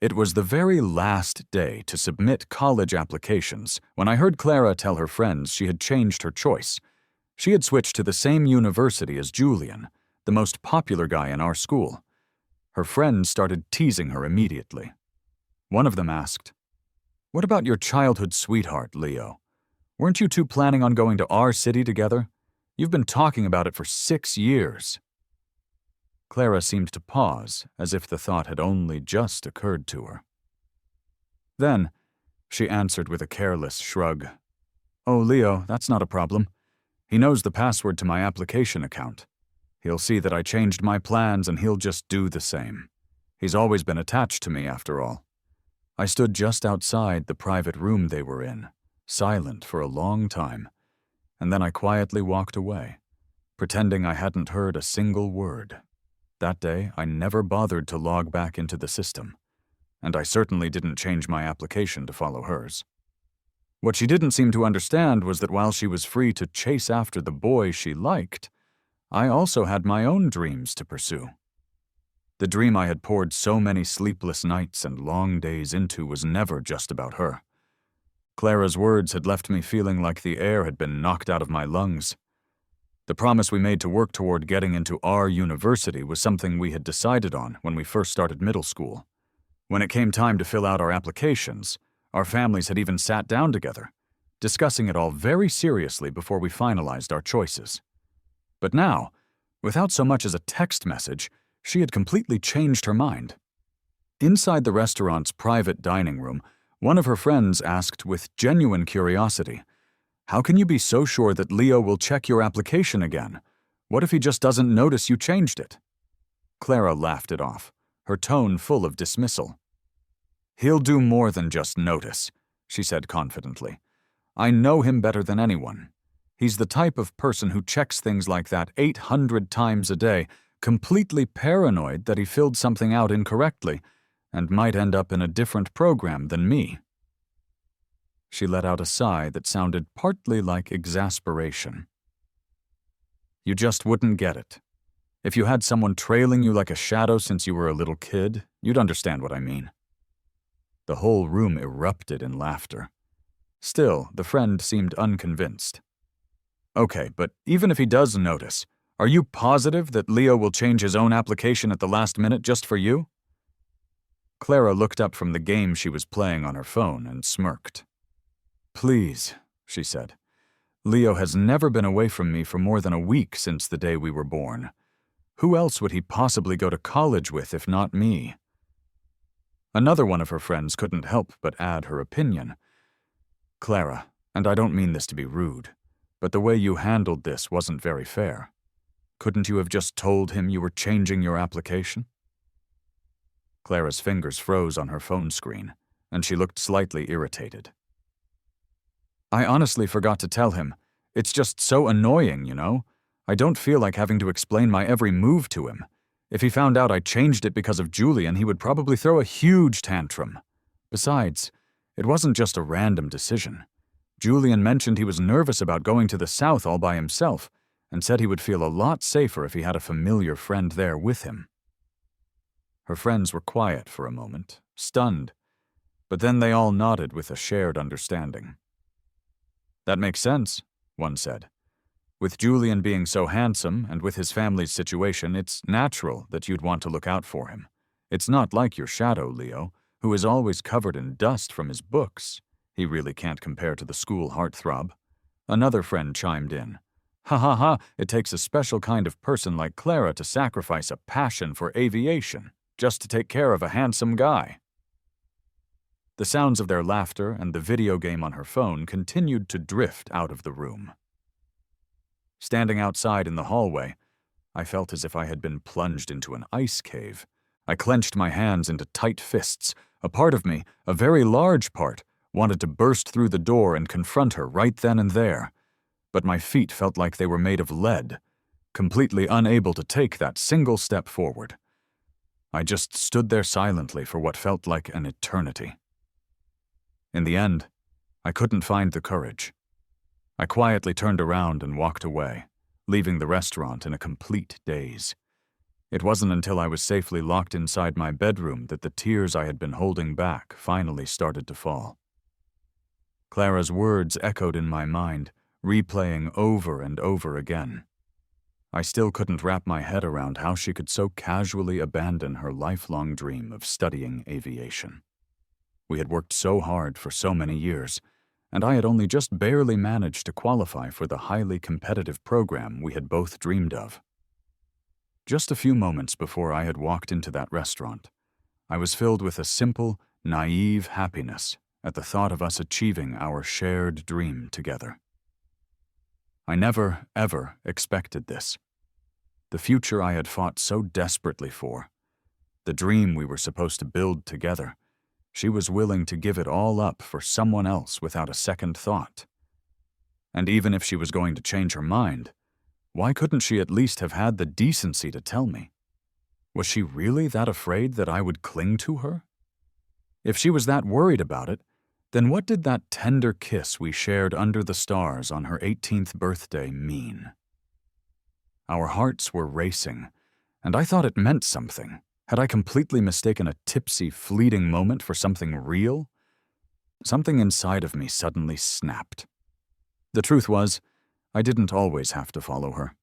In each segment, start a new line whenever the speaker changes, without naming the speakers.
It was the very last day to submit college applications when I heard Clara tell her friends she had changed her choice. She had switched to the same university as Julian, the most popular guy in our school. Her friends started teasing her immediately. One of them asked, "What about your childhood sweetheart, Leo? Weren't you two planning on going to our city together? You've been talking about it for 6 years." Clara seemed to pause, as if the thought had only just occurred to her. Then, she answered with a careless shrug. "Oh, Leo, that's not a problem. He knows the password to my application account. He'll see that I changed my plans and he'll just do the same. He's always been attached to me, after all." I stood just outside the private room they were in, silent for a long time, and then I quietly walked away, pretending I hadn't heard a single word. That day, I never bothered to log back into the system, and I certainly didn't change my application to follow hers. What she didn't seem to understand was that while she was free to chase after the boy she liked, I also had my own dreams to pursue. The dream I had poured so many sleepless nights and long days into was never just about her. Clara's words had left me feeling like the air had been knocked out of my lungs. The promise we made to work toward getting into our university was something we had decided on when we first started middle school. When it came time to fill out our applications, our families had even sat down together, discussing it all very seriously before we finalized our choices. But now, without so much as a text message, she had completely changed her mind. Inside the restaurant's private dining room, one of her friends asked with genuine curiosity, "How can you be so sure that Leo will check your application again? What if he just doesn't notice you changed it?" Clara laughed it off, her tone full of dismissal. "He'll do more than just notice," she said confidently. "I know him better than anyone. He's the type of person who checks things like that 800 times a day, completely paranoid that he filled something out incorrectly and might end up in a different program than me." She let out a sigh that sounded partly like exasperation. "You just wouldn't get it. If you had someone trailing you like a shadow since you were a little kid, you'd understand what I mean." The whole room erupted in laughter. Still, the friend seemed unconvinced. "Okay, but even if he does notice, are you positive that Leo will change his own application at the last minute just for you?" Clara looked up from the game she was playing on her phone and smirked. "Please," she said. "Leo has never been away from me for more than a week since the day we were born. Who else would he possibly go to college with if not me?" Another one of her friends couldn't help but add her opinion. "Clara, and I don't mean this to be rude, but the way you handled this wasn't very fair. Couldn't you have just told him you were changing your application?" Clara's fingers froze on her phone screen, and she looked slightly irritated. "I honestly forgot to tell him. It's just so annoying, you know? I don't feel like having to explain my every move to him. If he found out I changed it because of Julian, he would probably throw a huge tantrum. Besides, it wasn't just a random decision. Julian mentioned he was nervous about going to the South all by himself, and said he would feel a lot safer if he had a familiar friend there with him." Her friends were quiet for a moment, stunned, but then they all nodded with a shared understanding. "That makes sense," one said. "With Julian being so handsome and with his family's situation, it's natural that you'd want to look out for him. It's not like your shadow, Leo, who is always covered in dust from his books. He really can't compare to the school heartthrob." Another friend chimed in. "Ha ha ha, it takes a special kind of person like Clara to sacrifice a passion for aviation just to take care of a handsome guy." The sounds of their laughter and the video game on her phone continued to drift out of the room. Standing outside in the hallway, I felt as if I had been plunged into an ice cave. I clenched my hands into tight fists. A part of me, a very large part, wanted to burst through the door and confront her right then and there. But my feet felt like they were made of lead, completely unable to take that single step forward. I just stood there silently for what felt like an eternity. In the end, I couldn't find the courage. I quietly turned around and walked away, leaving the restaurant in a complete daze. It wasn't until I was safely locked inside my bedroom that the tears I had been holding back finally started to fall. Clara's words echoed in my mind, replaying over and over again. I still couldn't wrap my head around how she could so casually abandon her lifelong dream of studying aviation. We had worked so hard for so many years, and I had only just barely managed to qualify for the highly competitive program we had both dreamed of. Just a few moments before I had walked into that restaurant, I was filled with a simple, naive happiness at the thought of us achieving our shared dream together. I never, ever expected this. The future I had fought so desperately for, the dream we were supposed to build together, she was willing to give it all up for someone else without a second thought. And even if she was going to change her mind, why couldn't she at least have had the decency to tell me? Was she really that afraid that I would cling to her? If she was that worried about it, then what did that tender kiss we shared under the stars on her 18th birthday mean? Our hearts were racing, and I thought it meant something. Had I completely mistaken a tipsy, fleeting moment for something real? Something inside of me suddenly snapped. The truth was, I didn't always have to follow her.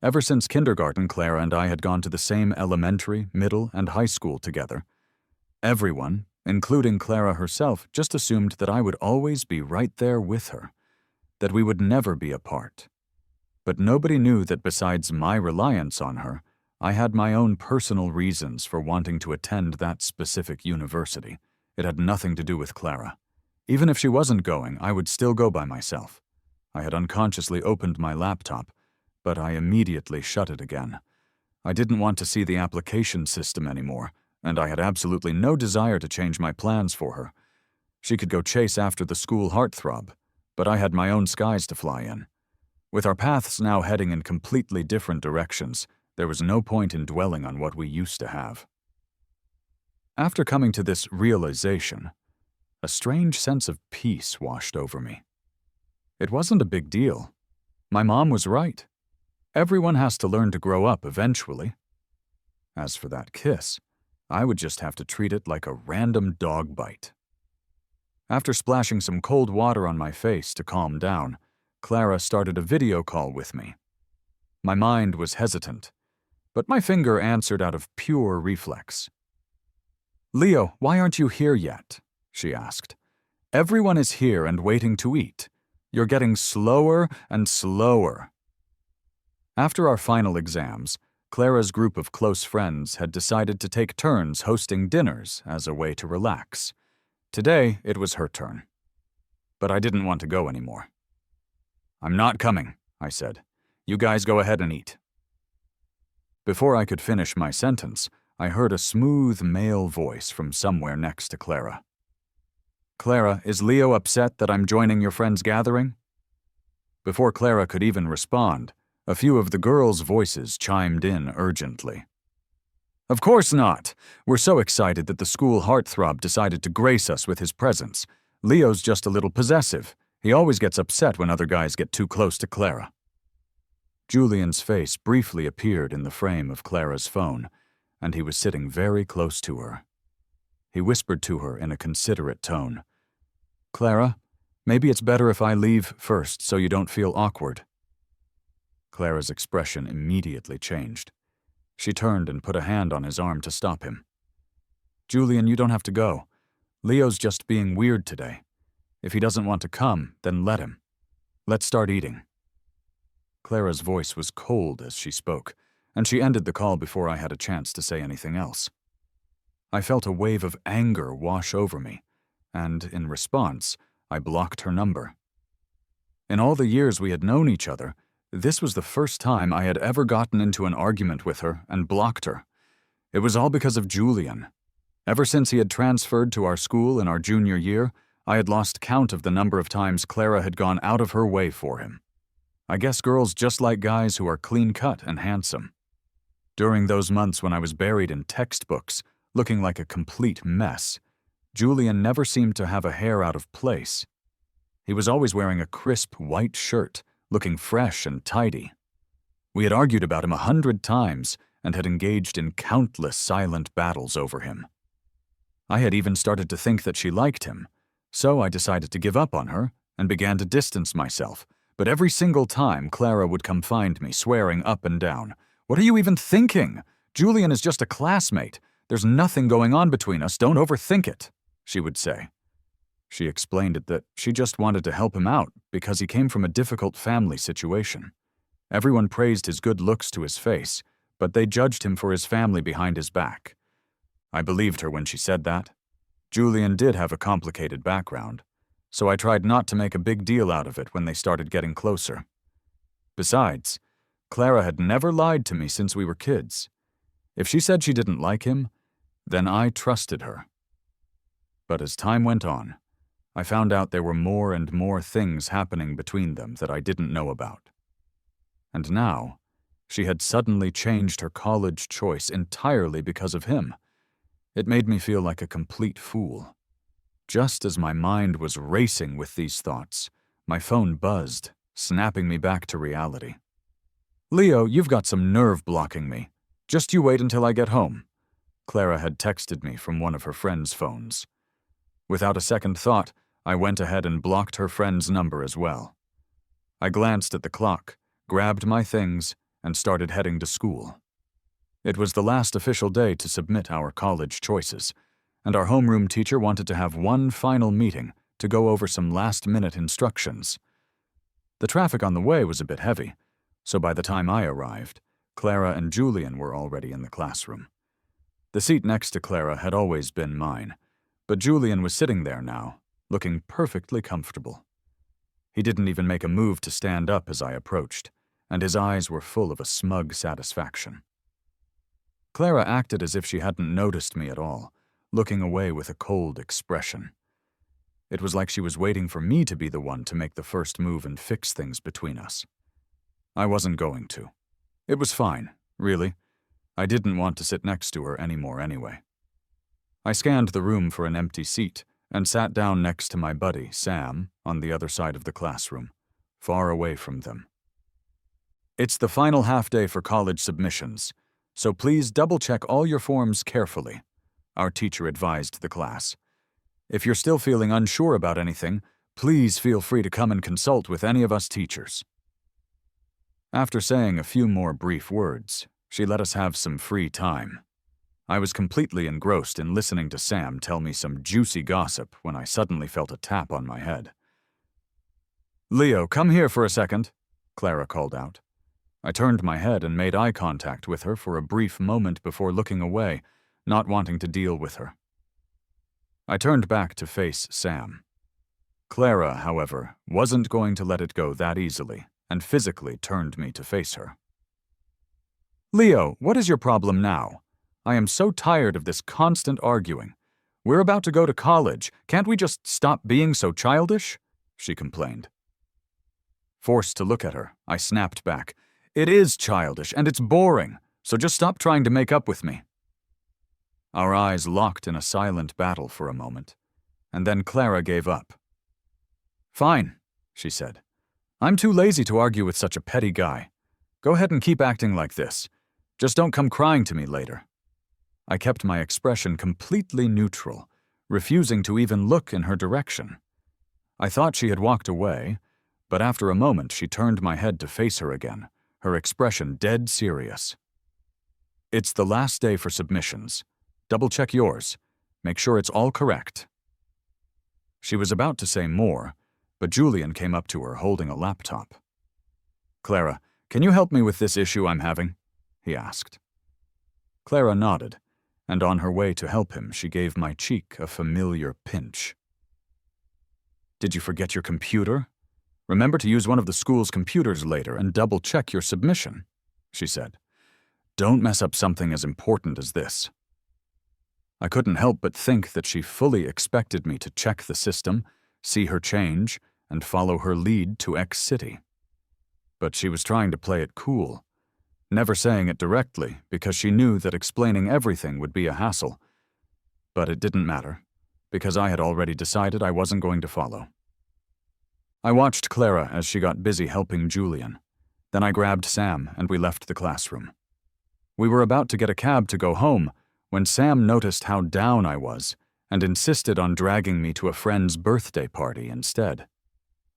Ever since kindergarten, Clara and I had gone to the same elementary, middle, and high school together. Everyone, including Clara herself, just assumed that I would always be right there with her, that we would never be apart. But nobody knew that besides my reliance on her, I had my own personal reasons for wanting to attend that specific university. It had nothing to do with Clara. Even if she wasn't going, I would still go by myself. I had unconsciously opened my laptop, but I immediately shut it again. I didn't want to see the application system anymore, and I had absolutely no desire to change my plans for her. She could go chase after the school heartthrob, but I had my own skies to fly in. With our paths now heading in completely different directions, there was no point in dwelling on what we used to have. After coming to this realization, a strange sense of peace washed over me. It wasn't a big deal. My mom was right. Everyone has to learn to grow up eventually. As for that kiss, I would just have to treat it like a random dog bite. After splashing some cold water on my face to calm down, Clara started a video call with me. My mind was hesitant, but my finger answered out of pure reflex. "Leo, why aren't you here yet?" she asked. "Everyone is here and waiting to eat. You're getting slower and slower." After our final exams, Clara's group of close friends had decided to take turns hosting dinners as a way to relax. Today, it was her turn. But I didn't want to go anymore. "I'm not coming," I said. "You guys go ahead and eat." Before I could finish my sentence, I heard a smooth male voice from somewhere next to Clara. "Clara, is Leo upset that I'm joining your friend's gathering?" Before Clara could even respond, a few of the girls' voices chimed in urgently. "Of course not! We're so excited that the school heartthrob decided to grace us with his presence. Leo's just a little possessive. He always gets upset when other guys get too close to Clara." Julian's face briefly appeared in the frame of Clara's phone, and he was sitting very close to her. He whispered to her in a considerate tone, "Clara, maybe it's better if I leave first so you don't feel awkward." Clara's expression immediately changed. She turned and put a hand on his arm to stop him. "Julian, you don't have to go. Leo's just being weird today. If he doesn't want to come, then let him. Let's start eating." Clara's voice was cold as she spoke, and she ended the call before I had a chance to say anything else. I felt a wave of anger wash over me, and, in response, I blocked her number. In all the years we had known each other, this was the first time I had ever gotten into an argument with her and blocked her. It was all because of Julian. Ever since he had transferred to our school in our junior year, I had lost count of the number of times Clara had gone out of her way for him. I guess girls just like guys who are clean-cut and handsome. During those months when I was buried in textbooks, looking like a complete mess, Julian never seemed to have a hair out of place. He was always wearing a crisp white shirt, looking fresh and tidy. We had argued about him 100 times, and had engaged in countless silent battles over him. I had even started to think that she liked him, so I decided to give up on her and began to distance myself. But every single time, Clara would come find me, swearing up and down. "What are you even thinking? Julian is just a classmate. There's nothing going on between us. Don't overthink it," she would say. She explained it that she just wanted to help him out because he came from a difficult family situation. Everyone praised his good looks to his face, but they judged him for his family behind his back. I believed her when she said that. Julian did have a complicated background, so I tried not to make a big deal out of it when they started getting closer. Besides, Clara had never lied to me since we were kids. If she said she didn't like him, then I trusted her. But as time went on, I found out there were more and more things happening between them that I didn't know about. And now, she had suddenly changed her college choice entirely because of him. It made me feel like a complete fool. Just as my mind was racing with these thoughts, my phone buzzed, snapping me back to reality. "Leo, you've got some nerve blocking me. Just you wait until I get home," Clara had texted me from one of her friend's phones. Without a second thought, I went ahead and blocked her friend's number as well. I glanced at the clock, grabbed my things, and started heading to school. It was the last official day to submit our college choices, and our homeroom teacher wanted to have one final meeting to go over some last-minute instructions. The traffic on the way was a bit heavy, so by the time I arrived, Clara and Julian were already in the classroom. The seat next to Clara had always been mine, but Julian was sitting there now, looking perfectly comfortable. He didn't even make a move to stand up as I approached, and his eyes were full of a smug satisfaction. Clara acted as if she hadn't noticed me at all, looking away with a cold expression. It was like she was waiting for me to be the one to make the first move and fix things between us. I wasn't going to. It was fine, really. I didn't want to sit next to her anymore anyway. I scanned the room for an empty seat and sat down next to my buddy, Sam, on the other side of the classroom, far away from them. "It's the final half-day for college submissions, so please double-check all your forms carefully," our teacher advised the class. "If you're still feeling unsure about anything, please feel free to come and consult with any of us teachers." After saying a few more brief words, she let us have some free time. I was completely engrossed in listening to Sam tell me some juicy gossip when I suddenly felt a tap on my head. "Leo, come here for a second," Clara called out. I turned my head and made eye contact with her for a brief moment before looking away, not wanting to deal with her. I turned back to face Sam. Clara, however, wasn't going to let it go that easily, and physically turned me to face her. "Leo, what is your problem now? I am so tired of this constant arguing. We're about to go to college. Can't we just stop being so childish?" she complained. Forced to look at her, I snapped back. "It is childish, and it's boring, so just stop trying to make up with me." Our eyes locked in a silent battle for a moment, and then Clara gave up. "Fine," she said. "I'm too lazy to argue with such a petty guy. Go ahead and keep acting like this. Just don't come crying to me later." I kept my expression completely neutral, refusing to even look in her direction. I thought she had walked away, but after a moment she turned my head to face her again, her expression dead serious. "It's the last day for submissions. Double-check yours. Make sure it's all correct." She was about to say more, but Julian came up to her holding a laptop. "Clara, can you help me with this issue I'm having?" he asked. Clara nodded, and on her way to help him, she gave my cheek a familiar pinch. "Did you forget your computer? Remember to use one of the school's computers later and double-check your submission," she said. "Don't mess up something as important as this." I couldn't help but think that she fully expected me to check the system, see her change, and follow her lead to X City. But she was trying to play it cool, never saying it directly because she knew that explaining everything would be a hassle. But it didn't matter, because I had already decided I wasn't going to follow. I watched Clara as she got busy helping Julian. Then I grabbed Sam and we left the classroom. We were about to get a cab to go home when Sam noticed how down I was and insisted on dragging me to a friend's birthday party instead.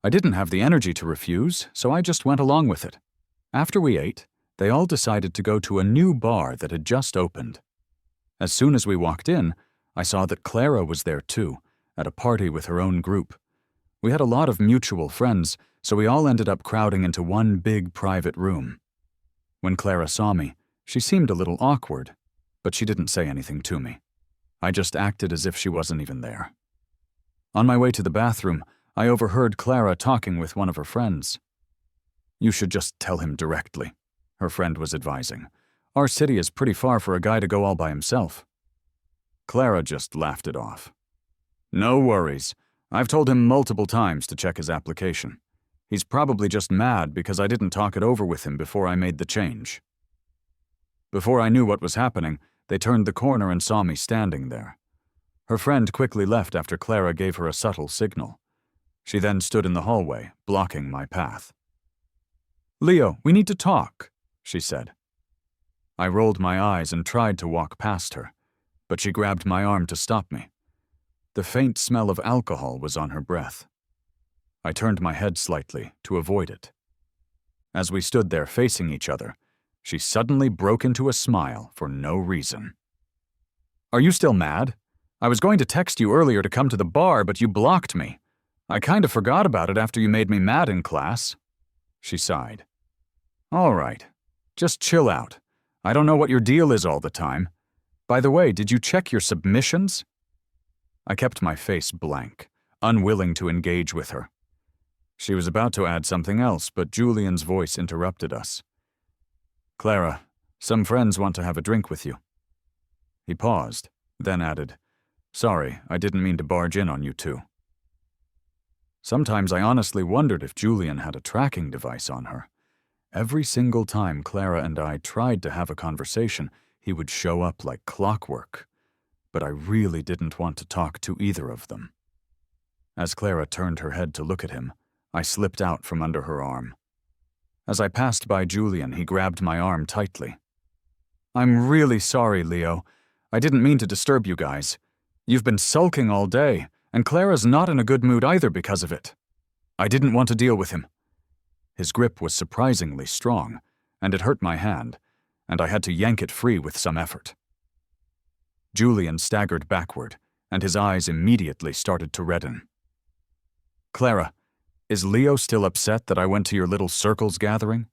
I didn't have the energy to refuse, so I just went along with it. After we ate, they all decided to go to a new bar that had just opened. As soon as we walked in, I saw that Clara was there too, at a party with her own group. We had a lot of mutual friends, so we all ended up crowding into one big private room. When Clara saw me, she seemed a little awkward, but she didn't say anything to me. I just acted as if she wasn't even there. On my way to the bathroom, I overheard Clara talking with one of her friends. "You should just tell him directly," her friend was advising. "Our city is pretty far for a guy to go all by himself." Clara just laughed it off. "No worries. I've told him multiple times to check his application. He's probably just mad because I didn't talk it over with him before I made the change." Before I knew what was happening, they turned the corner and saw me standing there. Her friend quickly left after Clara gave her a subtle signal. She then stood in the hallway, blocking my path. "Leo, we need to talk," she said. I rolled my eyes and tried to walk past her, but she grabbed my arm to stop me. The faint smell of alcohol was on her breath. I turned my head slightly to avoid it. As we stood there facing each other, she suddenly broke into a smile for no reason. "Are you still mad? I was going to text you earlier to come to the bar, but you blocked me. I kind of forgot about it after you made me mad in class." She sighed. "All right, just chill out. I don't know what your deal is all the time. By the way, did you check your submissions?" I kept my face blank, unwilling to engage with her. She was about to add something else, but Julian's voice interrupted us. "Clara, some friends want to have a drink with you." He paused, then added, "Sorry, I didn't mean to barge in on you two." Sometimes I honestly wondered if Julian had a tracking device on her. Every single time Clara and I tried to have a conversation, he would show up like clockwork. But I really didn't want to talk to either of them. As Clara turned her head to look at him, I slipped out from under her arm. As I passed by Julian, he grabbed my arm tightly. "I'm really sorry, Leo. I didn't mean to disturb you guys. You've been sulking all day, and Clara's not in a good mood either because of it. I didn't want to deal with him." His grip was surprisingly strong, and it hurt my hand, and I had to yank it free with some effort. Julian staggered backward, and his eyes immediately started to redden. "Clara, is Leo still upset that I went to your little circles gathering?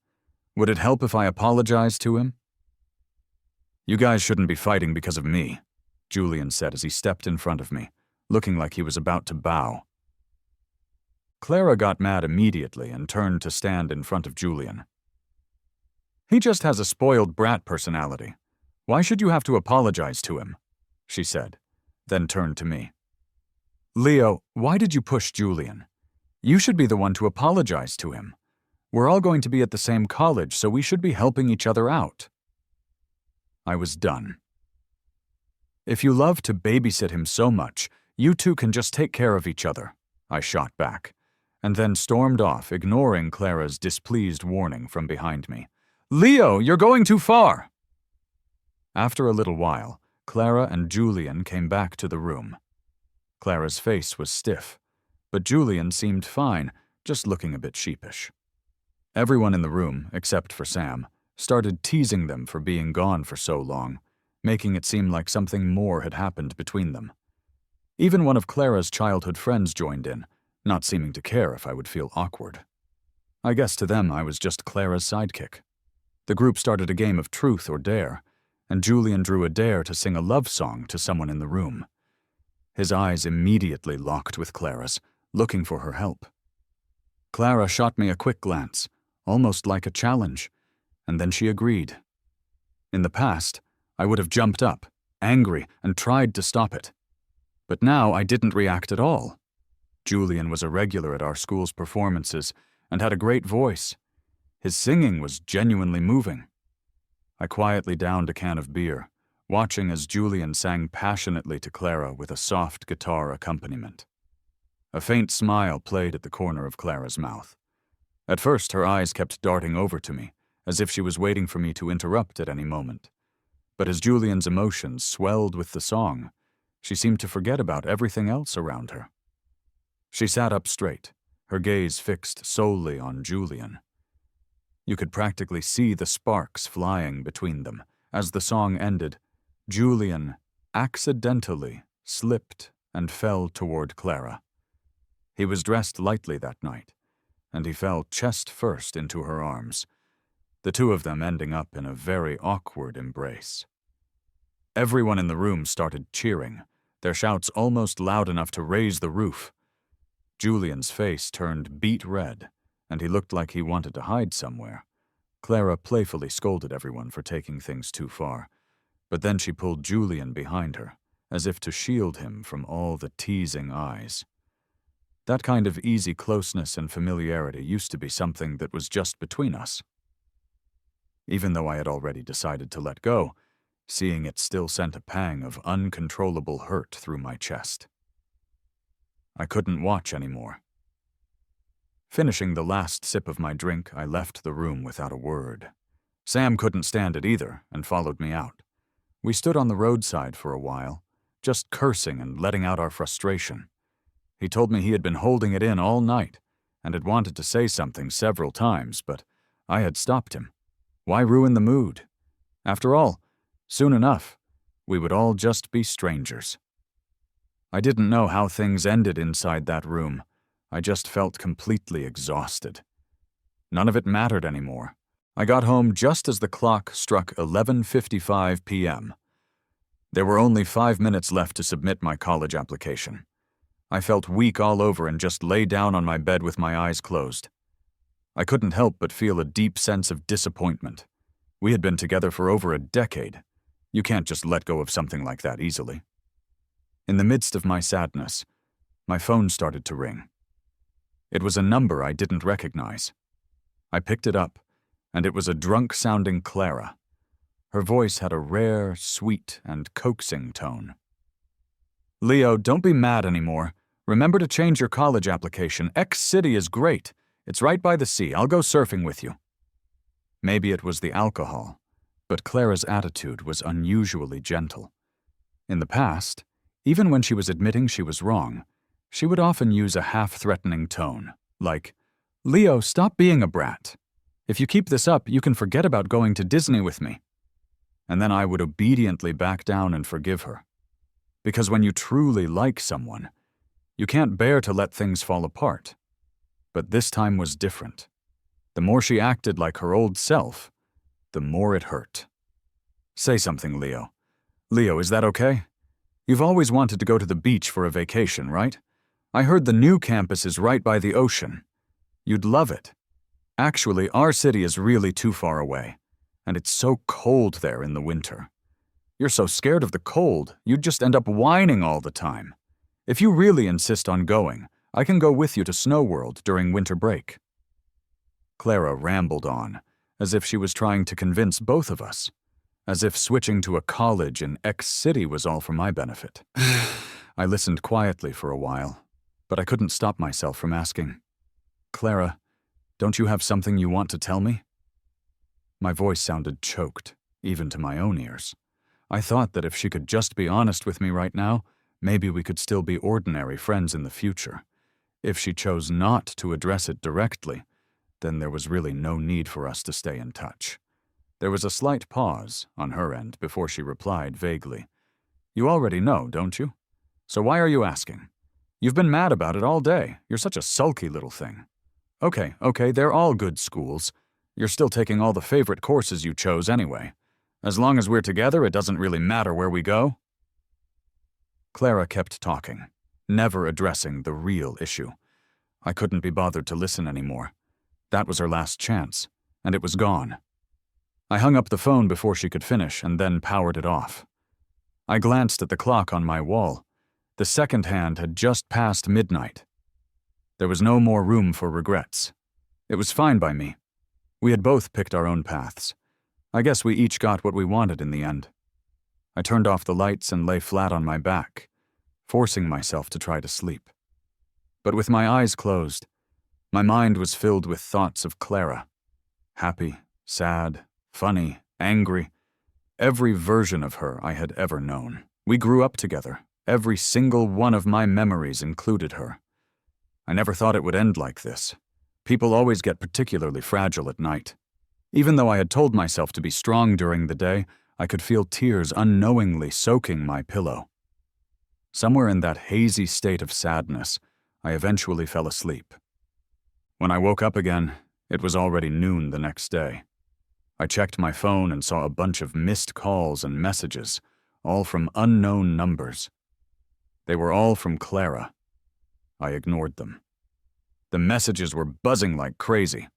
Would it help if I apologized to him?" "You guys shouldn't be fighting because of me," Julian said as he stepped in front of me, looking like he was about to bow. Clara got mad immediately and turned to stand in front of Julian. "He just has a spoiled brat personality. Why should you have to apologize to him?" she said, then turned to me. "Leo, why did you push Julian? You should be the one to apologize to him. We're all going to be at the same college, so we should be helping each other out." I was done. "If you love to babysit him so much, you two can just take care of each other," I shot back, and then stormed off, ignoring Clara's displeased warning from behind me. "Leo, you're going too far!" After a little while, Clara and Julian came back to the room. Clara's face was stiff, but Julian seemed fine, just looking a bit sheepish. Everyone in the room, except for Sam, started teasing them for being gone for so long, making it seem like something more had happened between them. Even one of Clara's childhood friends joined in, not seeming to care if I would feel awkward. I guess to them I was just Clara's sidekick. The group started a game of truth or dare, and Julian drew a dare to sing a love song to someone in the room. His eyes immediately locked with Clara's, looking for her help. Clara shot me a quick glance, almost like a challenge, and then she agreed. In the past, I would have jumped up, angry, and tried to stop it. But now I didn't react at all. Julian was a regular at our school's performances and had a great voice. His singing was genuinely moving. I quietly downed a can of beer, watching as Julian sang passionately to Clara with a soft guitar accompaniment. A faint smile played at the corner of Clara's mouth. At first, her eyes kept darting over to me, as if she was waiting for me to interrupt at any moment, But as Julian's emotions swelled with the song, she seemed to forget about everything else around her. She sat up straight, her gaze fixed solely on Julian. You could practically see the sparks flying between them. As the song ended, Julian accidentally slipped and fell toward Clara. He was dressed lightly that night, and he fell chest first into her arms, the two of them ending up in a very awkward embrace. Everyone in the room started cheering, their shouts almost loud enough to raise the roof. Julian's face turned beet red, and he looked like he wanted to hide somewhere. Clara playfully scolded everyone for taking things too far, but then she pulled Julian behind her, as if to shield him from all the teasing eyes. That kind of easy closeness and familiarity used to be something that was just between us. Even though I had already decided to let go, seeing it still sent a pang of uncontrollable hurt through my chest. I couldn't watch anymore. Finishing the last sip of my drink, I left the room without a word. Sam couldn't stand it either and followed me out. We stood on the roadside for a while, just cursing and letting out our frustration. He told me he had been holding it in all night and had wanted to say something several times, but I had stopped him. Why ruin the mood? After all, soon enough, we would all just be strangers. I didn't know how things ended inside that room. I just felt completely exhausted. None of it mattered anymore. I got home just as the clock struck 11:55 p.m. There were only 5 minutes left to submit my college application. I felt weak all over and just lay down on my bed with my eyes closed. I couldn't help but feel a deep sense of disappointment. We had been together for over a decade. You can't just let go of something like that easily. In the midst of my sadness, my phone started to ring. It was a number I didn't recognize. I picked it up, and it was a drunk-sounding Clara. Her voice had a rare, sweet, and coaxing tone. "Leo, don't be mad anymore. Remember to change your college application. X City is great. It's right by the sea. I'll go surfing with you." Maybe it was the alcohol, but Clara's attitude was unusually gentle. In the past, even when she was admitting she was wrong, she would often use a half-threatening tone, like, "Leo, stop being a brat. If you keep this up, you can forget about going to Disney with me." And then I would obediently back down and forgive her. Because when you truly like someone, you can't bear to let things fall apart. But this time was different. The more she acted like her old self, the more it hurt. "Say something, Leo. Leo, is that okay? You've always wanted to go to the beach for a vacation, right? I heard the new campus is right by the ocean. You'd love it. Actually, our city is really too far away, and it's so cold there in the winter. You're so scared of the cold, you'd just end up whining all the time. If you really insist on going, I can go with you to Snow World during winter break." Clara rambled on, as if she was trying to convince both of us, as if switching to a college in X City was all for my benefit. I listened quietly for a while, but I couldn't stop myself from asking, "Clara, don't you have something you want to tell me?" My voice sounded choked, even to my own ears. I thought that if she could just be honest with me right now, maybe we could still be ordinary friends in the future. If she chose not to address it directly, then there was really no need for us to stay in touch. There was a slight pause on her end before she replied vaguely, "You already know, don't you? So why are you asking? You've been mad about it all day. You're such a sulky little thing. Okay, they're all good schools. You're still taking all the favorite courses you chose anyway. As long as we're together, it doesn't really matter where we go." Clara kept talking, never addressing the real issue. I couldn't be bothered to listen anymore. That was her last chance, and it was gone. I hung up the phone before she could finish and then powered it off. I glanced at the clock on my wall. The second hand had just passed midnight. There was no more room for regrets. It was fine by me. We had both picked our own paths. I guess we each got what we wanted in the end. I turned off the lights and lay flat on my back, forcing myself to try to sleep. But with my eyes closed, my mind was filled with thoughts of Clara. Happy, sad, funny, angry. Every version of her I had ever known. We grew up together. Every single one of my memories included her. I never thought it would end like this. People always get particularly fragile at night. Even though I had told myself to be strong during the day, I could feel tears unknowingly soaking my pillow. Somewhere in that hazy state of sadness, I eventually fell asleep. When I woke up again, it was already noon the next day. I checked my phone and saw a bunch of missed calls and messages, all from unknown numbers. They were all from Clara. I ignored them. The messages were buzzing like crazy.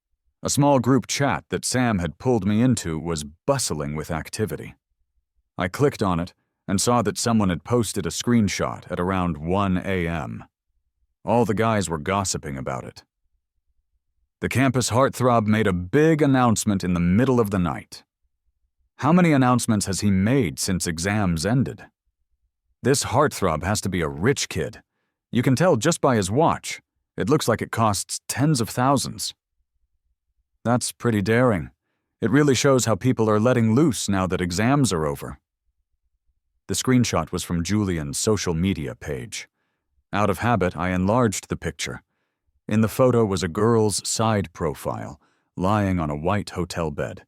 A small group chat that Sam had pulled me into was bustling with activity. I clicked on it and saw that someone had posted a screenshot at around 1 a.m. All the guys were gossiping about it. The campus heartthrob made a big announcement in the middle of the night. How many announcements has he made since exams ended? This heartthrob has to be a rich kid. You can tell just by his watch. It looks like it costs tens of thousands. That's pretty daring. It really shows how people are letting loose now that exams are over. The screenshot was from Julian's social media page. Out of habit, I enlarged the picture. In the photo was a girl's side profile, lying on a white hotel bed.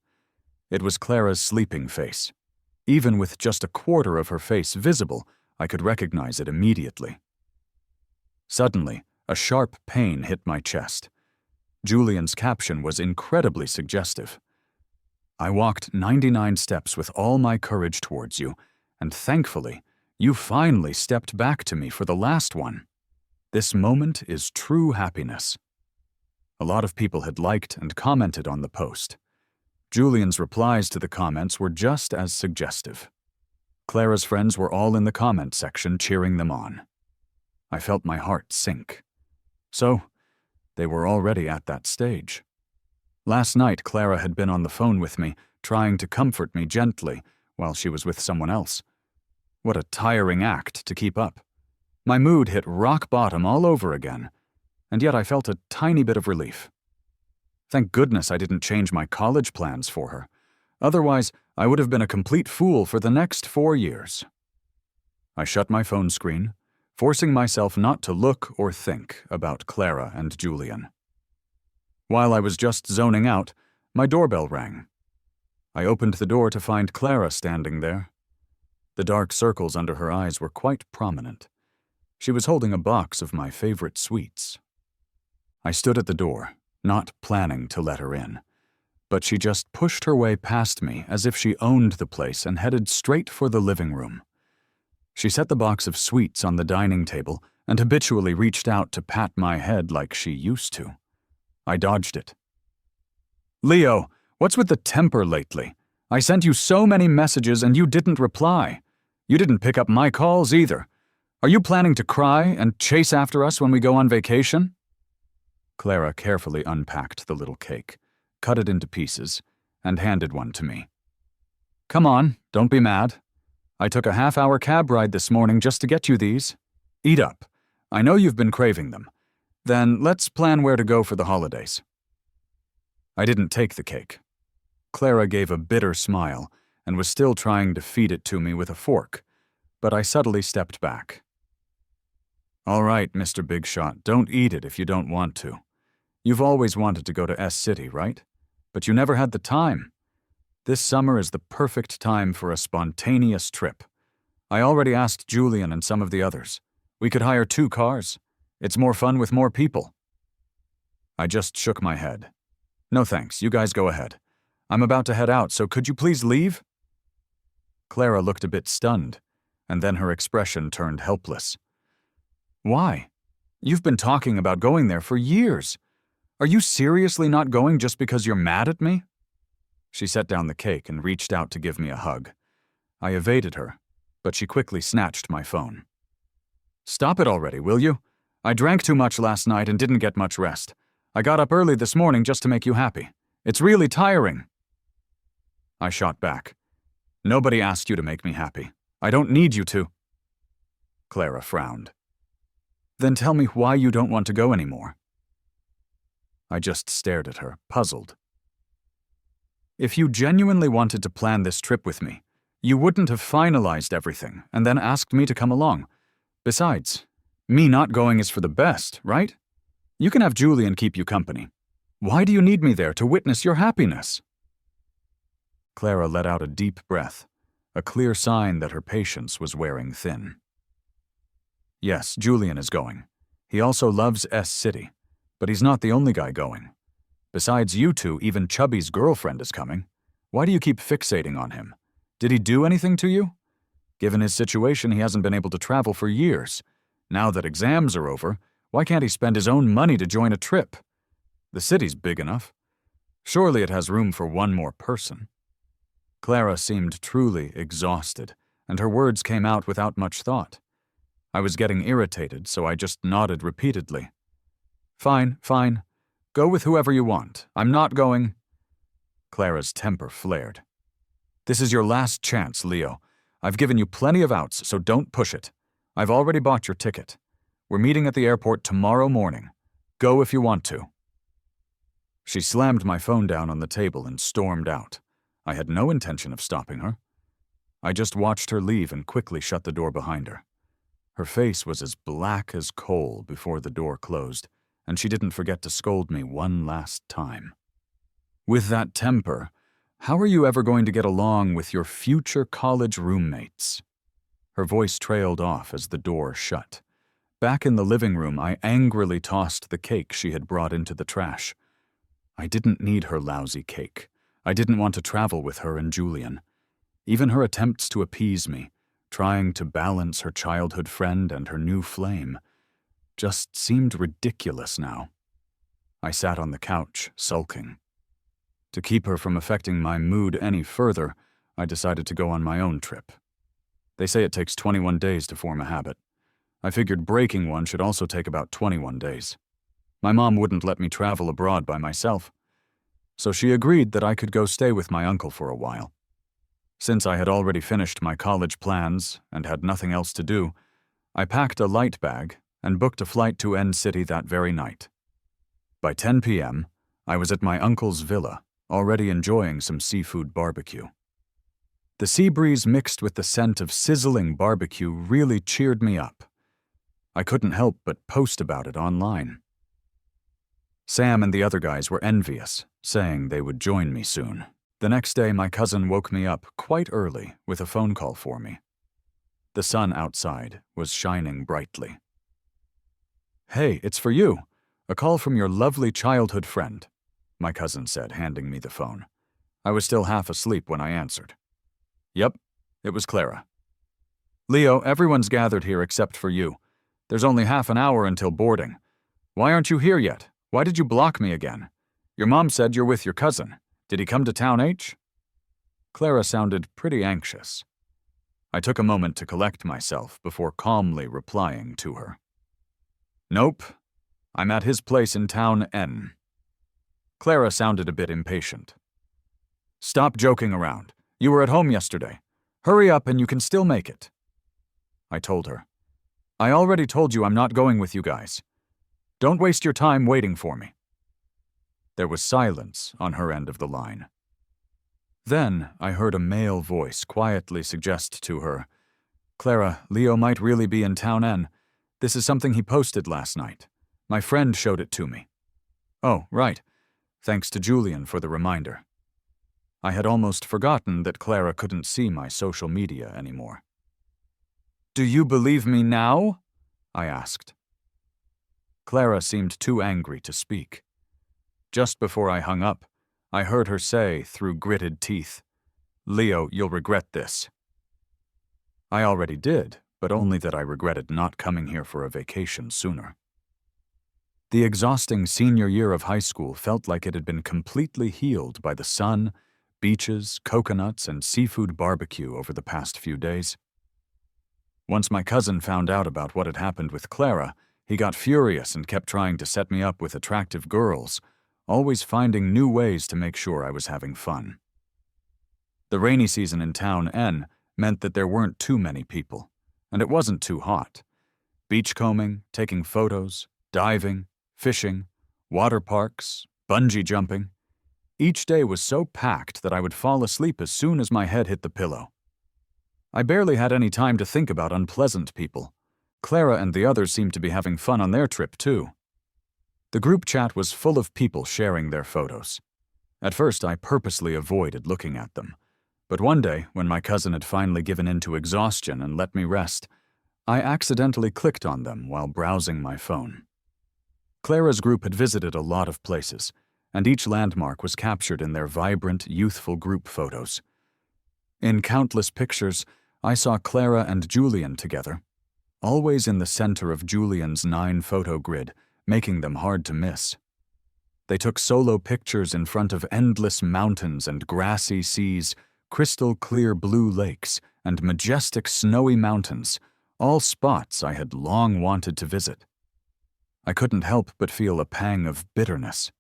It was Clara's sleeping face. Even with just a quarter of her face visible, I could recognize it immediately. Suddenly, a sharp pain hit my chest. Julian's caption was incredibly suggestive. I walked 99 steps with all my courage towards you, and thankfully, you finally stepped back to me for the last one. This moment is true happiness. A lot of people had liked and commented on the post. Julian's replies to the comments were just as suggestive. Clara's friends were all in the comment section cheering them on. I felt my heart sink. So, they were already at that stage. Last night, Clara had been on the phone with me, trying to comfort me gently while she was with someone else. What a tiring act to keep up. My mood hit rock bottom all over again, and yet I felt a tiny bit of relief. Thank goodness I didn't change my college plans for her. Otherwise, I would have been a complete fool for the next 4 years. I shut my phone screen, forcing myself not to look or think about Clara and Julian. While I was just zoning out, my doorbell rang. I opened the door to find Clara standing there. The dark circles under her eyes were quite prominent. She was holding a box of my favorite sweets. I stood at the door, not planning to let her in, but she just pushed her way past me as if she owned the place and headed straight for the living room. She set the box of sweets on the dining table and habitually reached out to pat my head like she used to. I dodged it. "Leo, what's with the temper lately? I sent you so many messages and you didn't reply. You didn't pick up my calls either. Are you planning to cry and chase after us when we go on vacation?" Clara carefully unpacked the little cake, cut it into pieces, and handed one to me. "Come on, don't be mad. I took a half-hour cab ride this morning just to get you these. Eat up. I know you've been craving them. Then let's plan where to go for the holidays." I didn't take the cake. Clara gave a bitter smile and was still trying to feed it to me with a fork, but I subtly stepped back. "All right, Mr. Big Shot, don't eat it if you don't want to. You've always wanted to go to S-City, right? But you never had the time. This summer is the perfect time for a spontaneous trip. I already asked Julian and some of the others. We could hire 2 cars. It's more fun with more people." I just shook my head. "No thanks, you guys go ahead. I'm about to head out, so could you please leave?" Clara looked a bit stunned, and then her expression turned helpless. "Why? You've been talking about going there for years. Are you seriously not going just because you're mad at me?" She set down the cake and reached out to give me a hug. I evaded her, but she quickly snatched my phone. "Stop it already, will you? I drank too much last night and didn't get much rest. I got up early this morning just to make you happy. It's really tiring." I shot back. "Nobody asked you to make me happy. I don't need you to." Clara frowned. "Then tell me why you don't want to go anymore." I just stared at her, puzzled. "If you genuinely wanted to plan this trip with me, You wouldn't have finalized everything and then asked me to come along. Besides, me not going is for the best, right? You can have Julian keep you company. Why do you need me there to witness your happiness?" Clara let out a deep breath, a clear sign that her patience was wearing thin. "Yes, Julian is going. He also loves S City, but he's not the only guy going. Besides you two, even Chubby's girlfriend is coming. Why do you keep fixating on him? Did he do anything to you? Given his situation, he hasn't been able to travel for years. Now that exams are over, why can't he spend his own money to join a trip? The city's big enough. Surely it has room for one more person." Clara seemed truly exhausted, and her words came out without much thought. I was getting irritated, so I just nodded repeatedly. Fine. Go with whoever you want. I'm not going." Clara's temper flared. "This is your last chance, Leo. I've given you plenty of outs, so don't push it. I've already bought your ticket. We're meeting at the airport tomorrow morning. Go if you want to." She slammed my phone down on the table and stormed out. I had no intention of stopping her. I just watched her leave and quickly shut the door behind her. Her face was as black as coal before the door closed, and she didn't forget to scold me one last time. "With that temper, how are you ever going to get along with your future college roommates?" Her voice trailed off as the door shut. Back in the living room, I angrily tossed the cake she had brought into the trash. I didn't need her lousy cake. I didn't want to travel with her and Julian. Even her attempts to appease me, trying to balance her childhood friend and her new flame, just seemed ridiculous now. I sat on the couch, sulking. To keep her from affecting my mood any further, I decided to go on my own trip. They say it takes 21 days to form a habit. I figured breaking one should also take about 21 days. My mom wouldn't let me travel abroad by myself, so she agreed that I could go stay with my uncle for a while. Since I had already finished my college plans and had nothing else to do, I packed a light bag and booked a flight to N City that very night. By 10 p.m., I was at my uncle's villa, already enjoying some seafood barbecue. The sea breeze mixed with the scent of sizzling barbecue really cheered me up. I couldn't help but post about it online. Sam and the other guys were envious, saying they would join me soon. The next day, my cousin woke me up quite early with a phone call for me. The sun outside was shining brightly. "Hey, it's for you. A call from your lovely childhood friend," my cousin said, handing me the phone. I was still half asleep when I answered. "Yep, it was Clara." "Leo, everyone's gathered here except for you. There's only half an hour until boarding. Why aren't you here yet? Why did you block me again? Your mom said you're with your cousin. Did he come to Town H?" Clara sounded pretty anxious. I took a moment to collect myself before calmly replying to her. "Nope. I'm at his place in Town N." Clara sounded a bit impatient. "Stop joking around. You were at home yesterday. Hurry up and you can still make it." I told her. "I already told you I'm not going with you guys. Don't waste your time waiting for me." There was silence on her end of the line. Then I heard a male voice quietly suggest to her, "Clara, Leo might really be in Town N. This is something he posted last night. My friend showed it to me." "Oh, right. Thanks to Julian for the reminder." I had almost forgotten that Clara couldn't see my social media anymore. "Do you believe me now?" I asked. Clara seemed too angry to speak. Just before I hung up, I heard her say through gritted teeth, "Leo, you'll regret this." I already did, but only that I regretted not coming here for a vacation sooner. The exhausting senior year of high school felt like it had been completely healed by the sun, beaches, coconuts, and seafood barbecue over the past few days. Once my cousin found out about what had happened with Clara, he got furious and kept trying to set me up with attractive girls, always finding new ways to make sure I was having fun. The rainy season in Town N meant that there weren't too many people, and it wasn't too hot. Beachcombing, taking photos, diving, fishing, water parks, bungee jumping. Each day was so packed that I would fall asleep as soon as my head hit the pillow. I barely had any time to think about unpleasant people. Clara and the others seemed to be having fun on their trip, too. The group chat was full of people sharing their photos. At first, I purposely avoided looking at them. But one day, when my cousin had finally given in to exhaustion and let me rest, I accidentally clicked on them while browsing my phone. Clara's group had visited a lot of places, and each landmark was captured in their vibrant, youthful group photos. In countless pictures, I saw Clara and Julian together, always in the center of Julian's 9-photo grid, making them hard to miss. They took solo pictures in front of endless mountains and grassy seas, crystal clear blue lakes, and majestic snowy mountains, all spots I had long wanted to visit. I couldn't help but feel a pang of bitterness.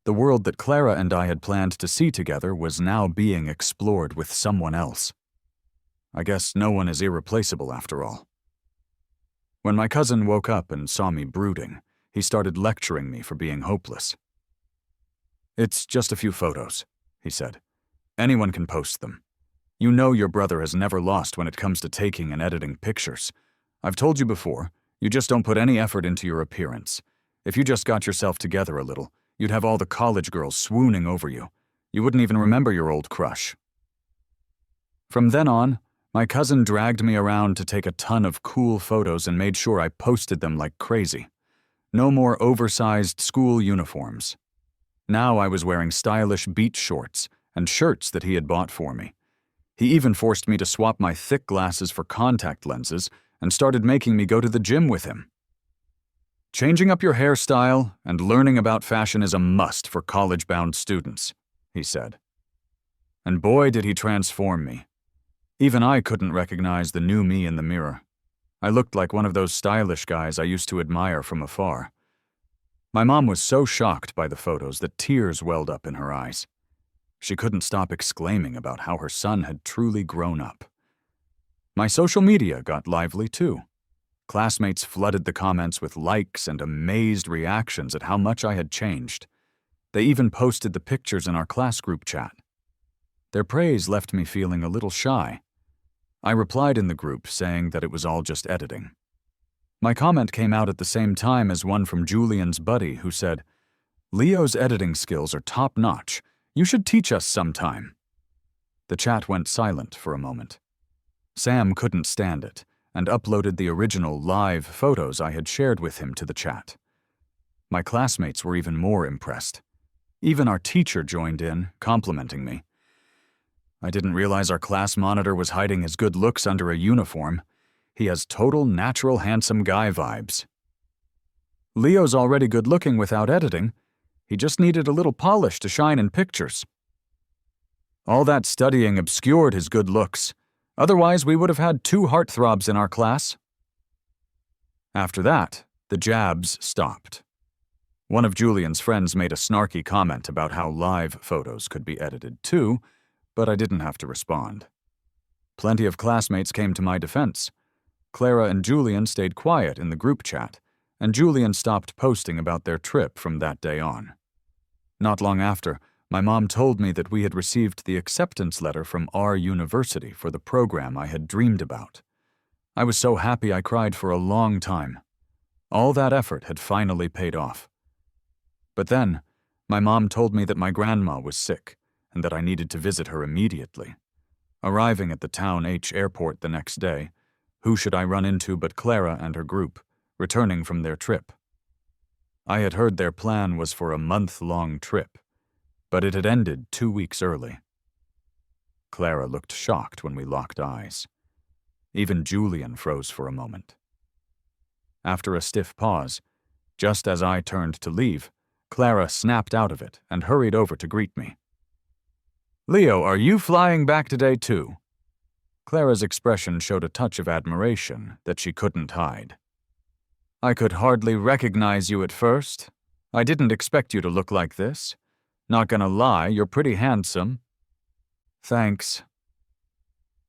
The world that Clara and I had planned to see together was now being explored with someone else. I guess no one is irreplaceable after all. When my cousin woke up and saw me brooding, he started lecturing me for being hopeless. "It's just a few photos," he said. "Anyone can post them. You know your brother has never lost when it comes to taking and editing pictures. I've told you before, you just don't put any effort into your appearance. If you just got yourself together a little, you'd have all the college girls swooning over you. You wouldn't even remember your old crush." From then on, my cousin dragged me around to take a ton of cool photos and made sure I posted them like crazy. No more oversized school uniforms. Now I was wearing stylish beach shorts and shirts that he had bought for me. He even forced me to swap my thick glasses for contact lenses and started making me go to the gym with him. "Changing up your hairstyle and learning about fashion is a must for college-bound students," he said. And boy, did he transform me. Even I couldn't recognize the new me in the mirror. I looked like one of those stylish guys I used to admire from afar. My mom was so shocked by the photos that tears welled up in her eyes. She couldn't stop exclaiming about how her son had truly grown up. My social media got lively too. Classmates flooded the comments with likes and amazed reactions at how much I had changed. They even posted the pictures in our class group chat. Their praise left me feeling a little shy. I replied in the group saying that it was all just editing. My comment came out at the same time as one from Julian's buddy who said, "Leo's editing skills are top-notch. You should teach us sometime." The chat went silent for a moment. Sam couldn't stand it and uploaded the original live photos I had shared with him to the chat. My classmates were even more impressed. Even our teacher joined in, complimenting me. "I didn't realize our class monitor was hiding his good looks under a uniform. He has total natural handsome guy vibes." "Leo's already good-looking without editing. He just needed a little polish to shine in pictures." "All that studying obscured his good looks. Otherwise, we would have had 2 heartthrobs in our class." After that, the jabs stopped. One of Julian's friends made a snarky comment about how live photos could be edited too, but I didn't have to respond. Plenty of classmates came to my defense. Clara and Julian stayed quiet in the group chat, and Julian stopped posting about their trip from that day on. Not long after, my mom told me that we had received the acceptance letter from our university for the program I had dreamed about. I was so happy I cried for a long time. All that effort had finally paid off. But then, my mom told me that my grandma was sick and that I needed to visit her immediately. Arriving at the Town H airport the next day, who should I run into but Clara and her group, returning from their trip. I had heard their plan was for a month-long trip, but it had ended 2 weeks early. Clara looked shocked when we locked eyes. Even Julian froze for a moment. After a stiff pause, just as I turned to leave, Clara snapped out of it and hurried over to greet me. "Leo, are you flying back today too?" Clara's expression showed a touch of admiration that she couldn't hide. "I could hardly recognize you at first. I didn't expect you to look like this. Not gonna lie, you're pretty handsome." "Thanks."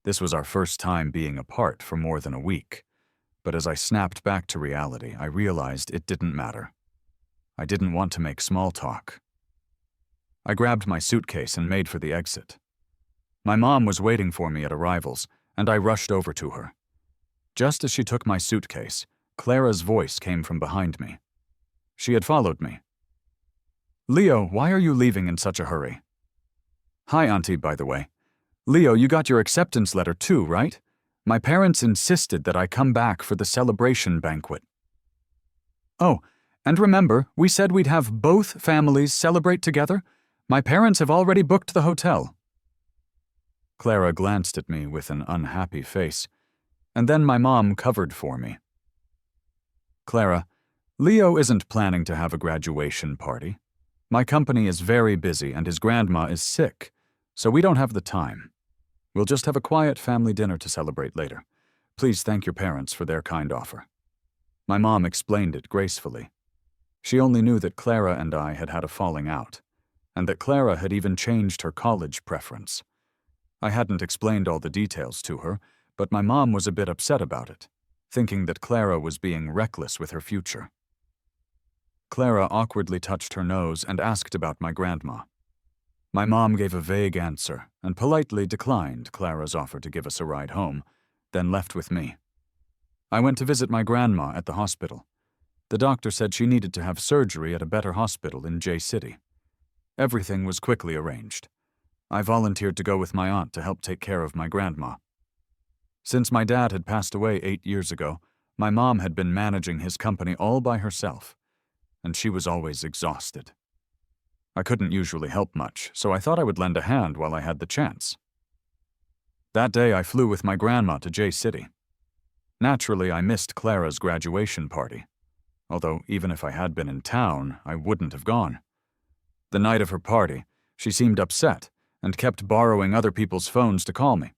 This was our first time being apart for more than a week, but as I snapped back to reality, I realized it didn't matter. I didn't want to make small talk. I grabbed my suitcase and made for the exit. My mom was waiting for me at arrivals, and I rushed over to her. Just as she took my suitcase, Clara's voice came from behind me. She had followed me. "Leo, why are you leaving in such a hurry?" "Hi, Auntie, by the way. Leo, you got your acceptance letter too, right? My parents insisted that I come back for the celebration banquet." "Oh, and remember, we said we'd have both families celebrate together? My parents have already booked the hotel." Clara glanced at me with an unhappy face, and then my mom covered for me. "Clara, Leo isn't planning to have a graduation party. My company is very busy and his grandma is sick, so we don't have the time. We'll just have a quiet family dinner to celebrate later. Please thank your parents for their kind offer." My mom explained it gracefully. She only knew that Clara and I had had a falling out, and that Clara had even changed her college preference. I hadn't explained all the details to her, but my mom was a bit upset about it, thinking that Clara was being reckless with her future. Clara awkwardly touched her nose and asked about my grandma. My mom gave a vague answer and politely declined Clara's offer to give us a ride home, then left with me. I went to visit my grandma at the hospital. The doctor said she needed to have surgery at a better hospital in J City. Everything was quickly arranged. I volunteered to go with my aunt to help take care of my grandma. Since my dad had passed away 8 years ago, my mom had been managing his company all by herself, and she was always exhausted. I couldn't usually help much, so I thought I would lend a hand while I had the chance. That day I flew with my grandma to J City. Naturally, I missed Clara's graduation party, although even if I had been in town, I wouldn't have gone. The night of her party, she seemed upset and kept borrowing other people's phones to call me.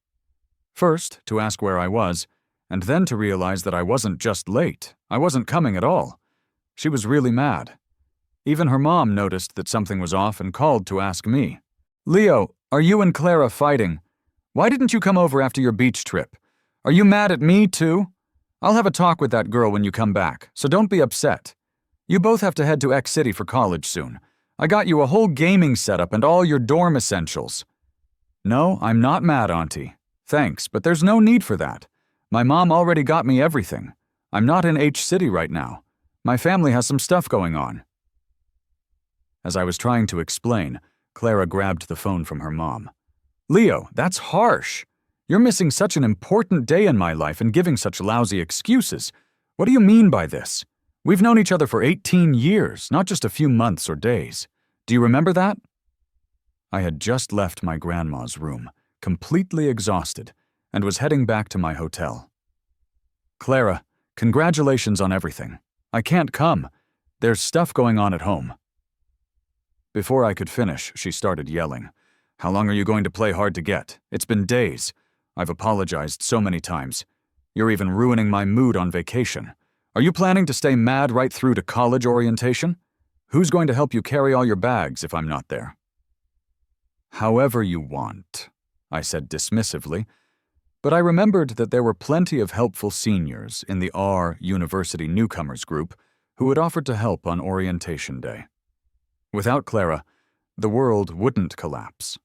First, to ask where I was, and then to realize that I wasn't just late, I wasn't coming at all. She was really mad. Even her mom noticed that something was off and called to ask me. "Leo, are you and Clara fighting? Why didn't you come over after your beach trip? Are you mad at me too? I'll have a talk with that girl when you come back, so don't be upset. You both have to head to X City for college soon. I got you a whole gaming setup and all your dorm essentials." "No, I'm not mad, Auntie. Thanks, but there's no need for that. My mom already got me everything. I'm not in H City right now. My family has some stuff going on." As I was trying to explain, Clara grabbed the phone from her mom. "Leo, that's harsh. You're missing such an important day in my life and giving such lousy excuses. What do you mean by this? We've known each other for 18 years, not just a few months or days. Do you remember that?" I had just left my grandma's room, completely exhausted, and was heading back to my hotel. "Clara, congratulations on everything. I can't come. There's stuff going on at home." Before I could finish, she started yelling. "How long are you going to play hard to get? It's been days. I've apologized so many times. You're even ruining my mood on vacation. Are you planning to stay mad right through to college orientation? Who's going to help you carry all your bags if I'm not there?" "However you want," I said dismissively, but I remembered that there were plenty of helpful seniors in the R University Newcomers group who had offered to help on orientation day. Without Clara, the world wouldn't collapse.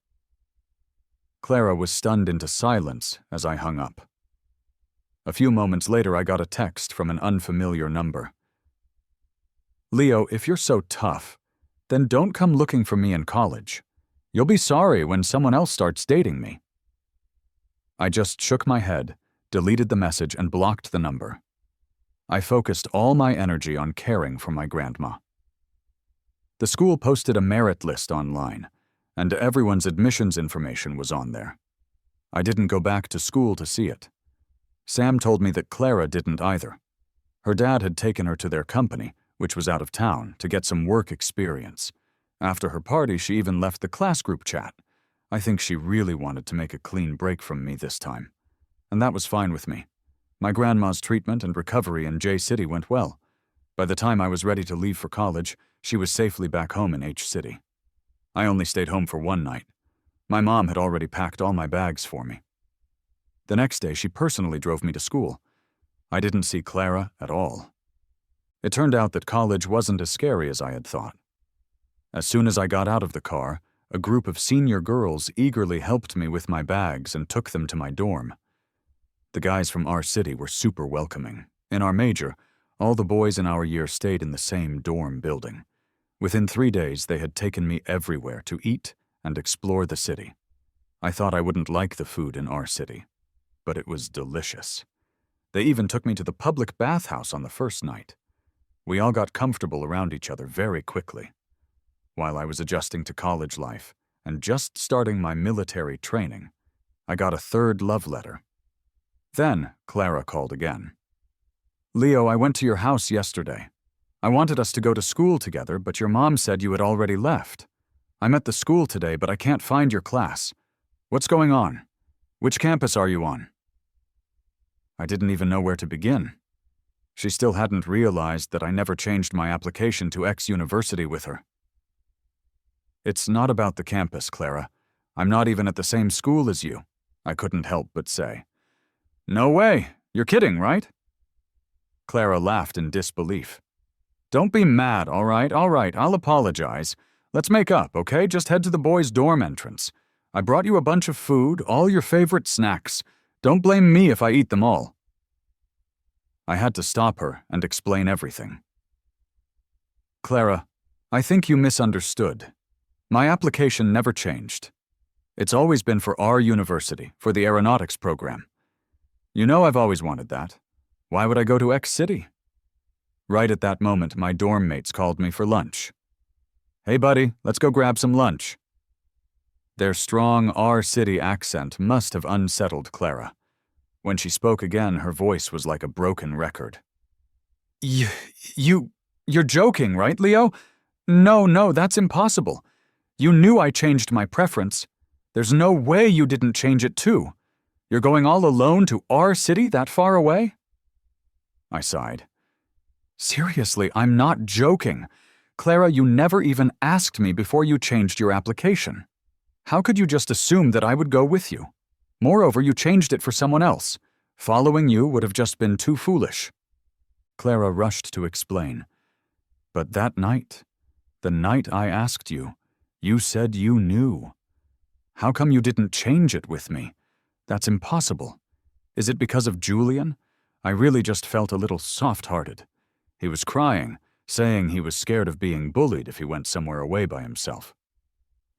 Clara was stunned into silence as I hung up. A few moments later, I got a text from an unfamiliar number. "Leo, if you're so tough, then don't come looking for me in college. You'll be sorry when someone else starts dating me." I just shook my head, deleted the message, and blocked the number. I focused all my energy on caring for my grandma. The school posted a merit list online, and everyone's admissions information was on there. I didn't go back to school to see it. Sam told me that Clara didn't either. Her dad had taken her to their company, which was out of town, to get some work experience. After her party, she even left the class group chat. I think she really wanted to make a clean break from me this time. And that was fine with me. My grandma's treatment and recovery in J City went well. By the time I was ready to leave for college, she was safely back home in H City. I only stayed home for one night. My mom had already packed all my bags for me. The next day, she personally drove me to school. I didn't see Clara at all. It turned out that college wasn't as scary as I had thought. As soon as I got out of the car, a group of senior girls eagerly helped me with my bags and took them to my dorm. The guys from our city were super welcoming. In our major, all the boys in our year stayed in the same dorm building. Within 3 days, they had taken me everywhere to eat and explore the city. I thought I wouldn't like the food in our city, but it was delicious. They even took me to the public bathhouse on the first night. We all got comfortable around each other very quickly. While I was adjusting to college life and just starting my military training, I got a third love letter. Then Clara called again. "Leo, I went to your house yesterday. I wanted us to go to school together, but your mom said you had already left. I'm at the school today, but I can't find your class. What's going on? Which campus are you on?" I didn't even know where to begin. She still hadn't realized that I never changed my application to X university with her. "It's not about the campus, Clara. I'm not even at the same school as you," I couldn't help but say. "No way! You're kidding, right?" Clara laughed in disbelief. "Don't be mad, all right, I'll apologize. Let's make up, okay? Just head to the boys' dorm entrance. I brought you a bunch of food, all your favorite snacks. Don't blame me if I eat them all." I had to stop her and explain everything. "Clara, I think you misunderstood. My application never changed. It's always been for our university, for the aeronautics program. You know I've always wanted that. Why would I go to X City?" Right at that moment, my dorm mates called me for lunch. "Hey buddy, let's go grab some lunch." Their strong our city accent must have unsettled Clara. When she spoke again, her voice was like a broken record. You're joking, right, Leo? No, that's impossible. You knew I changed my preference. There's no way you didn't change it too. You're going all alone to our city that far away?" I sighed. "Seriously, I'm not joking. Clara, you never even asked me before you changed your application. How could you just assume that I would go with you? Moreover, you changed it for someone else. Following you would have just been too foolish." Clara rushed to explain. "But that night, the night I asked you, you said you knew. How come you didn't change it with me? That's impossible. Is it because of Julian? I really just felt a little soft-hearted. He was crying, saying he was scared of being bullied if he went somewhere away by himself.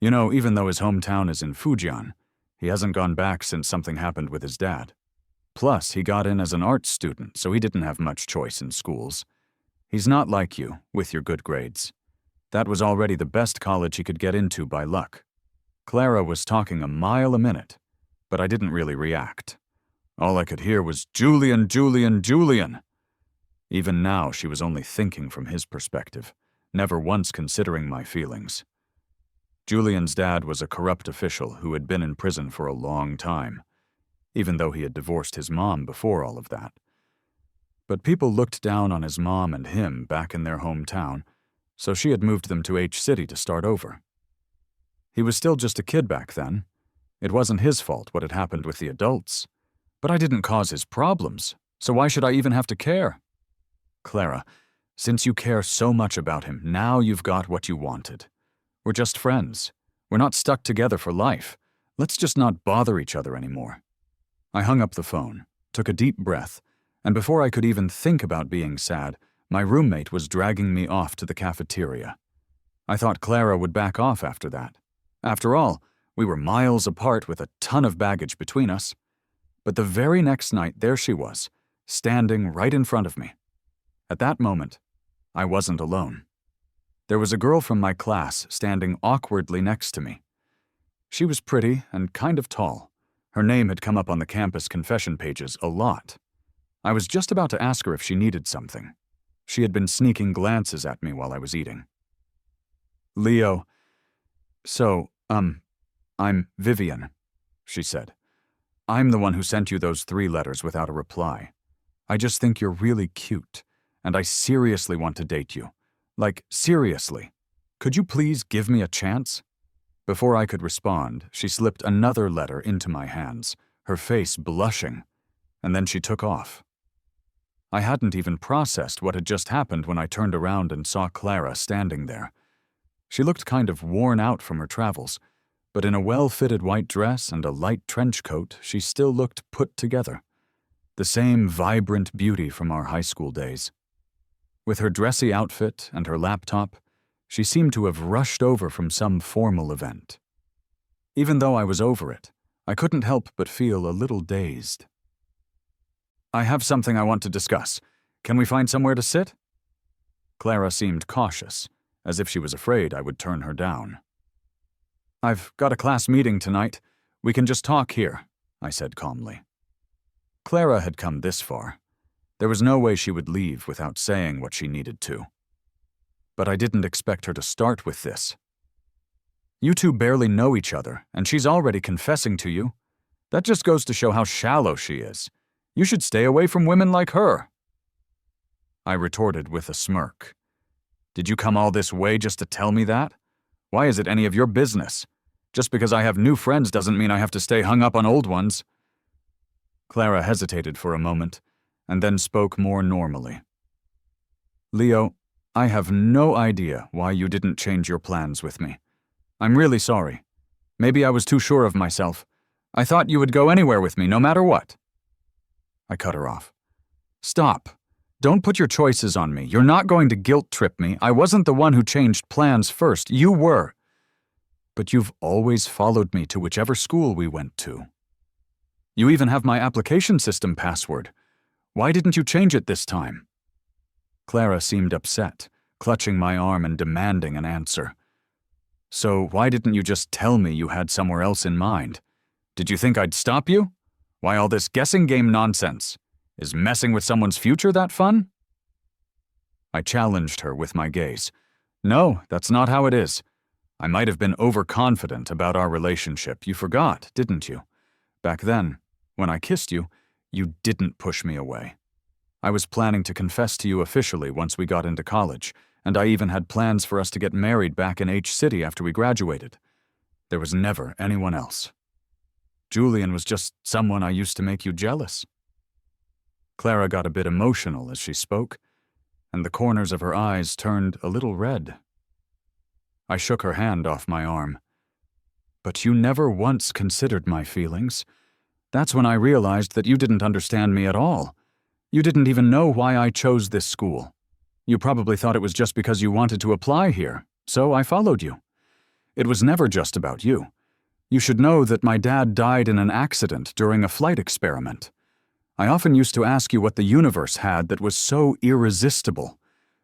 You know, even though his hometown is in Fujian, he hasn't gone back since something happened with his dad. Plus, he got in as an art student, so he didn't have much choice in schools. He's not like you, with your good grades. That was already the best college he could get into by luck." Clara was talking a mile a minute, but I didn't really react. All I could hear was, "Julian, Julian, Julian." Even now, she was only thinking from his perspective, never once considering my feelings. Julian's dad was a corrupt official who had been in prison for a long time, even though he had divorced his mom before all of that. But people looked down on his mom and him back in their hometown, so she had moved them to H City to start over. He was still just a kid back then. It wasn't his fault what had happened with the adults. But I didn't cause his problems, so why should I even have to care? Clara, since you care so much about him, now you've got what you wanted. We're just friends. We're not stuck together for life. Let's just not bother each other anymore. I hung up the phone, took a deep breath, and before I could even think about being sad, my roommate was dragging me off to the cafeteria. I thought Clara would back off after that. After all, we were miles apart with a ton of baggage between us. But the very next night, there she was, standing right in front of me. At that moment, I wasn't alone. There was a girl from my class standing awkwardly next to me. She was pretty and kind of tall. Her name had come up on the campus confession pages a lot. I was just about to ask her if she needed something. She had been sneaking glances at me while I was eating. "Leo, I'm Vivian," she said. "I'm the one who sent you those 3 letters without a reply. I just think you're really cute, and I seriously want to date you. Like, seriously. Could you please give me a chance?" Before I could respond, she slipped another letter into my hands, her face blushing, and then she took off. I hadn't even processed what had just happened when I turned around and saw Clara standing there. She looked kind of worn out from her travels, but in a well-fitted white dress and a light trench coat, she still looked put together. the same vibrant beauty from our high school days. With her dressy outfit and her laptop, she seemed to have rushed over from some formal event. Even though I was over it, I couldn't help but feel a little dazed. "I have something I want to discuss. Can we find somewhere to sit?" Clara seemed cautious, as if she was afraid I would turn her down. "I've got a class meeting tonight. We can just talk here," I said calmly. Clara had come this far. There was no way she would leave without saying what she needed to. But I didn't expect her to start with this. "You two barely know each other, and she's already confessing to you. That just goes to show how shallow she is. You should stay away from women like her." I retorted with a smirk. "Did you come all this way just to tell me that? Why is it any of your business? Just because I have new friends doesn't mean I have to stay hung up on old ones." Clara hesitated for a moment, and then spoke more normally. "Leo, I have no idea why you didn't change your plans with me. I'm really sorry. Maybe I was too sure of myself. I thought you would go anywhere with me, no matter what." I cut her off. "Stop. Don't put your choices on me. You're not going to guilt-trip me. I wasn't the one who changed plans first. You were. But you've always followed me to whichever school we went to. You even have my application system password. Why didn't you change it this time?" Clara seemed upset, clutching my arm and demanding an answer. "So why didn't you just tell me you had somewhere else in mind? Did you think I'd stop you? Why all this guessing game nonsense? Is messing with someone's future that fun?" I challenged her with my gaze. "No, that's not how it is. I might have been overconfident about our relationship. You forgot, didn't you? Back then, when I kissed you, you didn't push me away. I was planning to confess to you officially once we got into college, and I even had plans for us to get married back in H-City after we graduated. There was never anyone else. Julian was just someone I used to make you jealous." Clara got a bit emotional as she spoke, and the corners of her eyes turned a little red. I shook her hand off my arm. "But you never once considered my feelings. That's when I realized that you didn't understand me at all. You didn't even know why I chose this school. You probably thought it was just because you wanted to apply here, so I followed you. It was never just about you. You should know that my dad died in an accident during a flight experiment. I often used to ask you what the universe had that was so irresistible,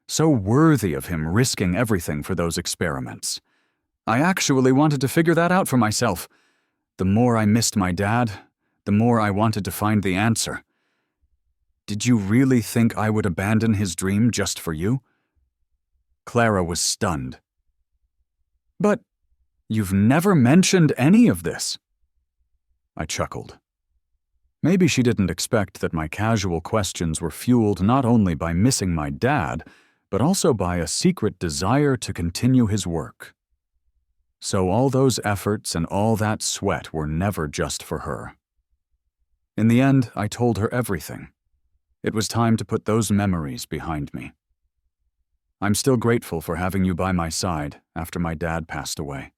so worthy of him risking everything for those experiments. I actually wanted to figure that out for myself. The more I missed my dad, the more I wanted to find the answer. Did you really think I would abandon his dream just for you?" Clara was stunned. "But you've never mentioned any of this." I chuckled. Maybe she didn't expect that my casual questions were fueled not only by missing my dad, but also by a secret desire to continue his work. So all those efforts and all that sweat were never just for her. In the end, I told her everything. It was time to put those memories behind me. I'm still grateful for having you by my side after my dad passed away.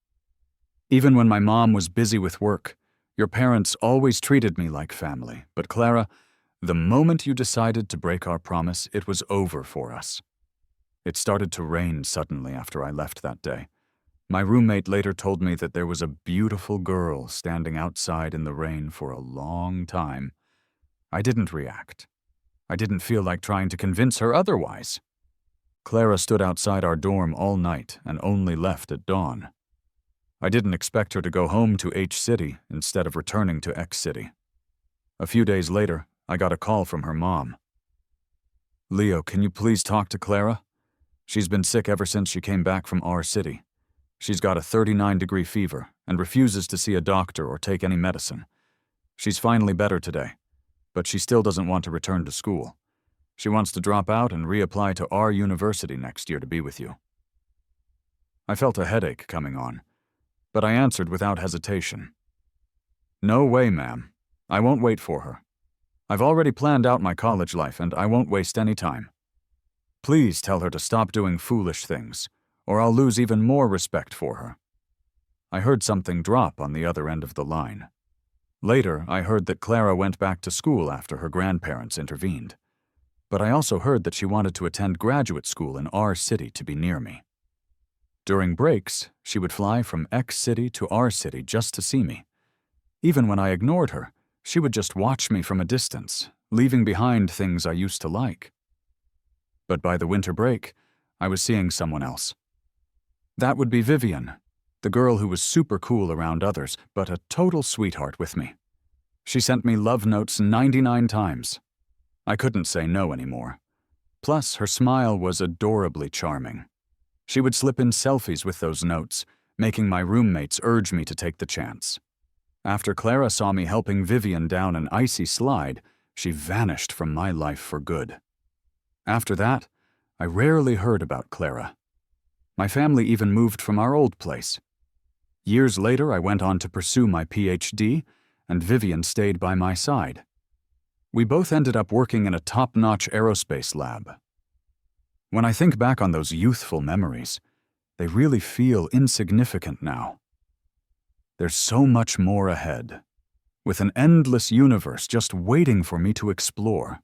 Even when my mom was busy with work, your parents always treated me like family. But Clara, the moment you decided to break our promise, it was over for us. It started to rain suddenly after I left that day. My roommate later told me that there was a beautiful girl standing outside in the rain for a long time. I didn't react. I didn't feel like trying to convince her otherwise. Clara stood outside our dorm all night and only left at dawn. I didn't expect her to go home to H-City instead of returning to X-City. A few days later, I got a call from her mom. "Leo, can you please talk to Clara? She's been sick ever since she came back from our city. She's got a 39-degree fever and refuses to see a doctor or take any medicine. She's finally better today, but she still doesn't want to return to school. She wants to drop out and reapply to our university next year to be with you." I felt a headache coming on, but I answered without hesitation. "No way, ma'am. I won't wait for her. I've already planned out my college life and I won't waste any time. Please tell her to stop doing foolish things, or I'll lose even more respect for her." I heard something drop on the other end of the line. Later, I heard that Clara went back to school after her grandparents intervened. But I also heard that she wanted to attend graduate school in our city to be near me. During breaks, she would fly from X city to our city just to see me. Even when I ignored her, she would just watch me from a distance, leaving behind things I used to like. But by the winter break, I was seeing someone else. That would be Vivian, the girl who was super cool around others, but a total sweetheart with me. She sent me love notes 99 times. I couldn't say no anymore. Plus, her smile was adorably charming. She would slip in selfies with those notes, making my roommates urge me to take the chance. After Clara saw me helping Vivian down an icy slide, she vanished from my life for good. After that, I rarely heard about Clara. My family even moved from our old place. Years later, I went on to pursue my PhD, and Vivian stayed by my side. We both ended up working in a top-notch aerospace lab. When I think back on those youthful memories, they really feel insignificant now. There's so much more ahead, with an endless universe just waiting for me to explore.